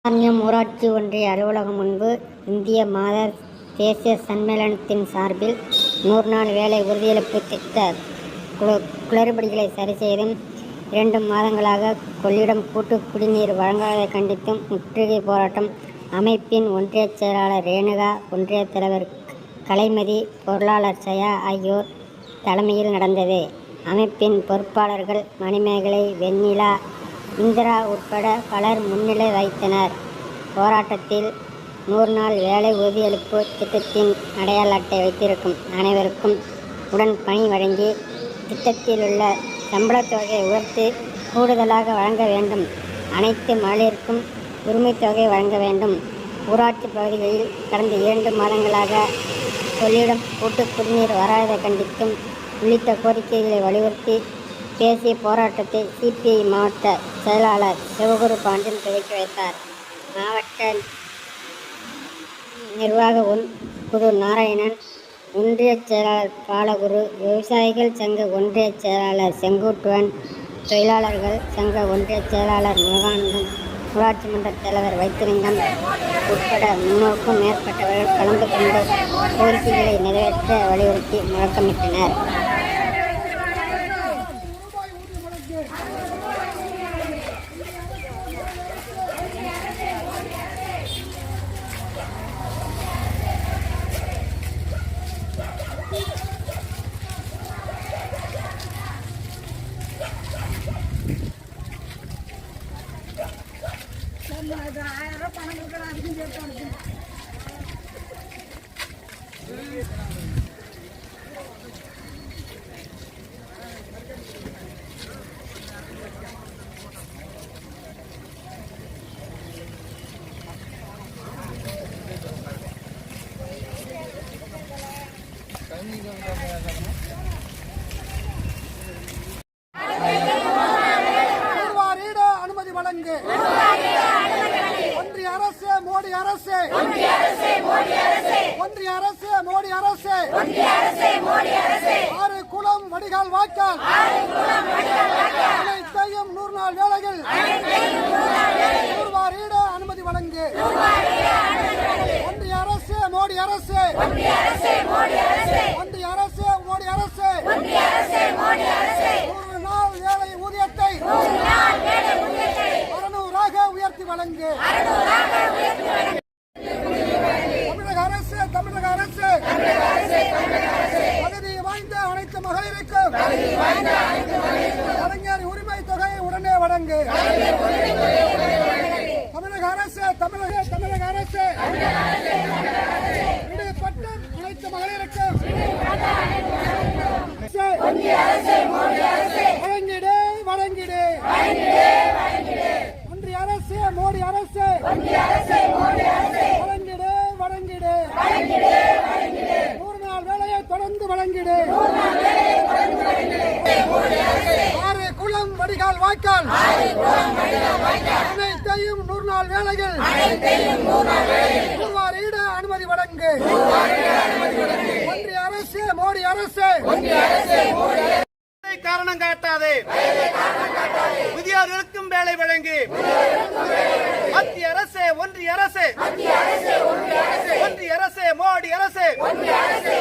சாரண்யம் ஊராட்சி ஒன்றிய அலுவலகம் முன்பு இந்திய மாதர் தேசிய சம்மேளனத்தின் சார்பில் 100 நாள் வேலை உறுதியளிப்பு திட்ட குளறுபடிகளை சரி செய்தும் 2 மாதங்களாக கொள்ளிடம் கூட்டு குடிநீர் வழங்காததை கண்டித்தும் முற்றுகை போராட்டம். அமைப்பின் ஒன்றிய செயலாளர் ரேணுகா, ஒன்றிய தலைவர் கலைமதி, பொருளாளர் ஜெயா ஆகியோர் தலைமையில் நடந்தது. அமைப்பின் பொறுப்பாளர்கள் மணிமேகலை, வெண்ணிலா, இந்திரா உட்பட பலர் முன்னிலை வகித்தனர். போராட்டத்தில் 100 நாள் வேலை உறுதியளிப்பு திட்டத்தின் அடையாள அட்டை வைத்திருக்கும் அனைவருக்கும் உடன் பணி வழங்கி திட்டத்தில் உள்ள சம்பளத் தொகையை உயர்த்தி கூடுதலாக வழங்க வேண்டும். அனைத்து மகளிருக்கும் உரிமைத் தொகை வழங்க வேண்டும். ஊராட்சி பகுதிகளில் கடந்த 2 மாதங்களாக கொள்ளிடம் கூட்டு குடிநீர் வராததை கண்டித்தும் உள்ளிட்ட கோரிக்கைகளை வலியுறுத்தி பேசிய போராட்டத்தை சிபிஐ மாவட்ட செயலாளர் சிவகுரு பாண்டியன் துவக்கி வைத்தார். மாவட்ட நிர்வாக குரு நாராயணன், ஒன்றிய செயலாளர் பாலகுரு, விவசாயிகள் சங்க ஒன்றிய செயலாளர் செங்குட்டுவன், தொழிலாளர்கள் சங்க ஒன்றிய செயலாளர் முருகானந்தம், ஊராட்சி மன்ற தலைவர் வைத்திலிங்கம் உட்பட 300க்கும் மேற்பட்டவர்கள் கலந்து கொண்டு கோரிக்கைகளை நிறைவேற்ற வலியுறுத்தி முழக்கமிட்டனர். அனுமதி வழங்கு. ஒன்றிய அரசு, மோடி அரசு, ஒன்றிய அரசு, மோடி அரசு, 6 குளம் வடிகால் வாய்க்கால் அனைத்தையும் 100 நாள் வேலைகள் தூர்வாரிட அனுமதி வழங்கு. ஒன்றிய அரசு, மோடி அரசு, ஒன்றிய அரசு, மோடி அரசு 100 நாள் வேலை ஊதியத்தை 600ஆக உயர்த்தி வழங்கு. தமிழக அரசு தகுதி வாய்ந்த அனைத்து மகளிருக்கும் கலைஞர் உரிமை தொகையை உடனே வழங்கு. தமிழக அரசு விடுபட்டு அனைத்து மகளிருக்கும் வழங்கிடு. ஒன்றிய அரசு, மோடி அரசு வழங்கிடு. 100 நாள் வேலையை தொடர்ந்து வழங்கிடு. 6 குளம் வடிகால் வாய்க்கால் அனைத்தையும் 100 நாள் வேலைகள் தூர்வாரிட அனுமதி வழங்கு. ஒன்றிய அரசு, மோடி அரசு காரணம் காட்டாதே. புதியவர்களுக்கும் வேலை வழங்கு. மத்திய அரசு, ஒன்றிய அரசு, ஒன்றிய அரசு, மோடி அரசு, ஒன்றிய அரசு,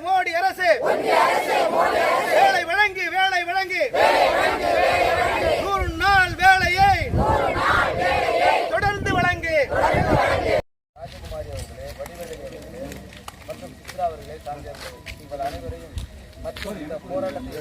மோடி அரசு வேலை வழங்கு. 100 நாள் வேலையை தொடர்ந்து வழங்கு. ராஜகுமாரி அவர்களே, வடிவேலு அவர்களே மற்றும் சித்ரா அவர்களே, சாந்தியவர்களே, உங்கள் அனைவரையும் மற்றும் இந்த போராட்டத்தை